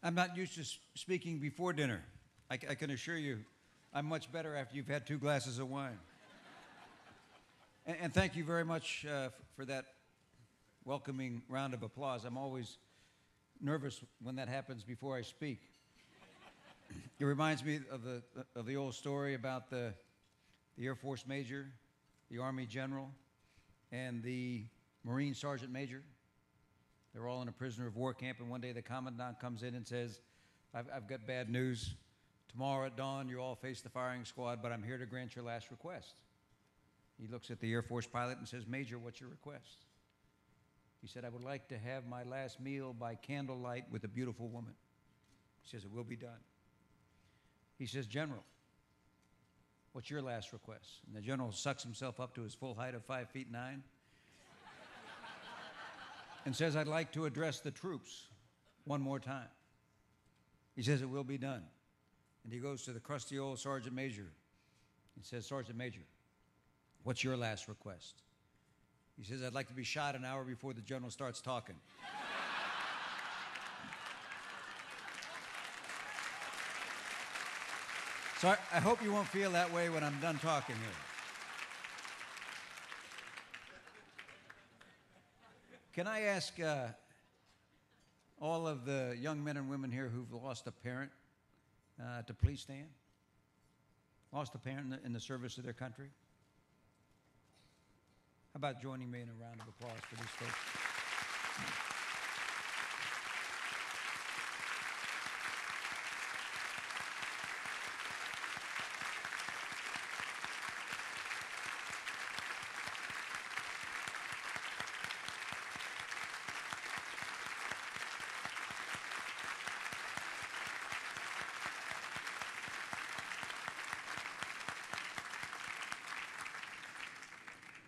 I'm not used to speaking before dinner. I can assure you, I'm much better after you've had 2 glasses of wine. And thank you very much for that welcoming round of applause. I'm always nervous when that happens before I speak. It reminds me of the old story about the Air Force major, the Army general, and the Marine sergeant major. They're all in a prisoner of war camp, and one day the commandant comes in and says, I've got bad news. Tomorrow at dawn, you all face the firing squad, but I'm here to grant your last request. He looks at the Air Force pilot and says, Major, what's your request? He said, I would like to have my last meal by candlelight with a beautiful woman. He says, it will be done. He says, General, what's your last request? And the general sucks himself up to his full height of 5'9" and says, I'd like to address the troops one more time. He says, it will be done. And he goes to the crusty old sergeant major and says, Sergeant Major, what's your last request? He says, I'd like to be shot an hour before the general starts talking. So I hope you won't feel that way when I'm done talking here. Can I ask all of the young men and women here who've lost a parent to please stand? Lost a parent in the service of their country? How about joining me in a round of applause for these folks?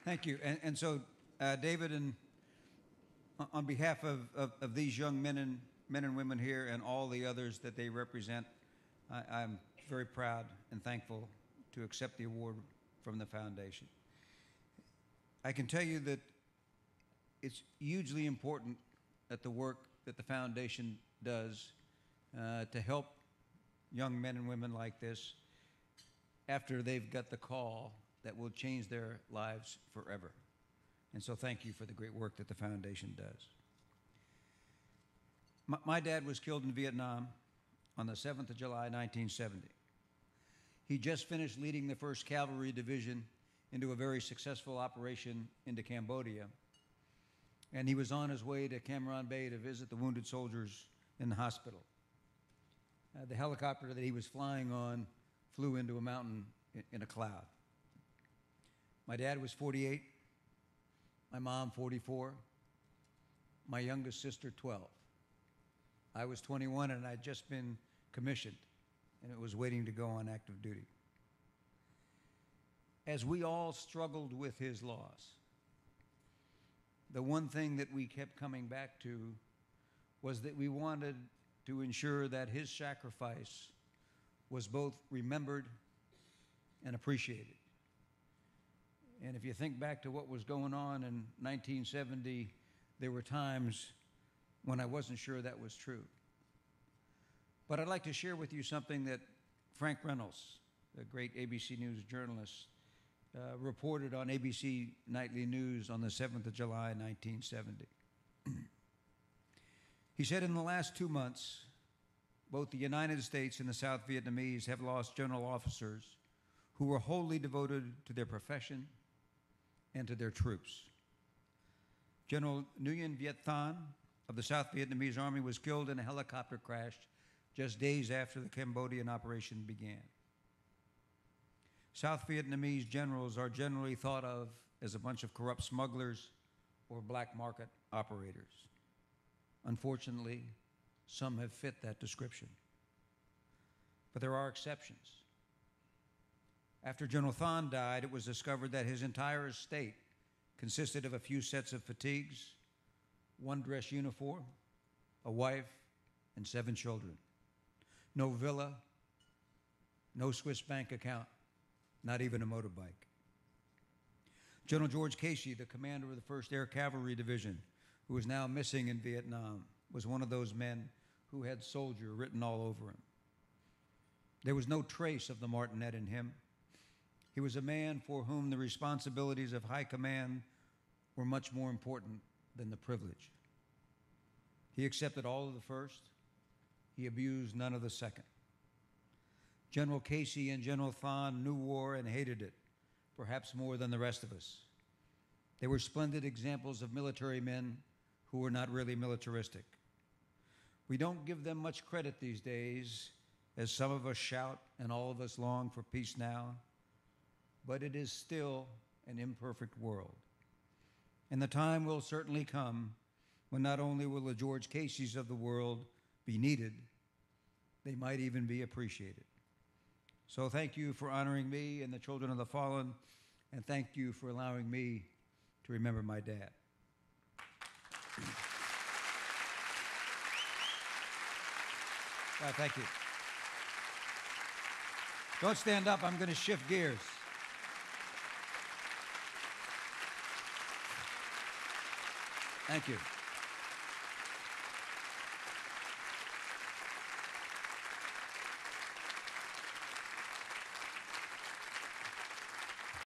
Thank you. And so, David, on behalf of these young men and women here and all the others that they represent, I'm very proud and thankful to accept the award from the foundation. I can tell you that it's hugely important that the work that the foundation does to help young men and women like this after they've got the call that will change their lives forever. And so thank you for the great work that the foundation does. My dad was killed in Vietnam on the 7th of July, 1970. He just finished leading the 1st Cavalry Division into a very successful operation into Cambodia. And he was on his way to Cam Ranh Bay to visit the wounded soldiers in the hospital. The helicopter that he was flying on flew into a mountain in a cloud. My dad was 48, my mom 44, my youngest sister 12. I was 21 and I'd just been commissioned and it was waiting to go on active duty. As we all struggled with his loss, the one thing that we kept coming back to was that we wanted to ensure that his sacrifice was both remembered and appreciated. And if you think back to what was going on in 1970, there were times when I wasn't sure that was true. But I'd like to share with you something that Frank Reynolds, the great ABC News journalist, reported on ABC Nightly News on the 7th of July, 1970. He said, in the last 2 months, both the United States and the South Vietnamese have lost general officers who were wholly devoted to their profession and to their troops. General Nguyen Viet Thanh of the South Vietnamese Army was killed in a helicopter crash just days after the Cambodian operation began. South Vietnamese generals are generally thought of as a bunch of corrupt smugglers or black market operators. Unfortunately, some have fit that description. But there are exceptions. After General Thanh died, it was discovered that his entire estate consisted of a few sets of fatigues, 1 dress uniform, a wife, and 7 children. No villa, no Swiss bank account, not even a motorbike. General George Casey, the commander of the 1st Air Cavalry Division, who is now missing in Vietnam, was one of those men who had soldier written all over him. There was no trace of the martinet in him. He was a man for whom the responsibilities of high command were much more important than the privilege. He accepted all of the first. He abused none of the second. General Casey and General Thon knew war and hated it, perhaps more than the rest of us. They were splendid examples of military men who were not really militaristic. We don't give them much credit these days, as some of us shout and all of us long for peace now, but it is still an imperfect world. And the time will certainly come when not only will the George Caseys of the world be needed, they might even be appreciated. So thank you for honoring me and the children of the fallen, and thank you for allowing me to remember my dad. Thank you. Don't stand up. I'm going to shift gears. Thank you.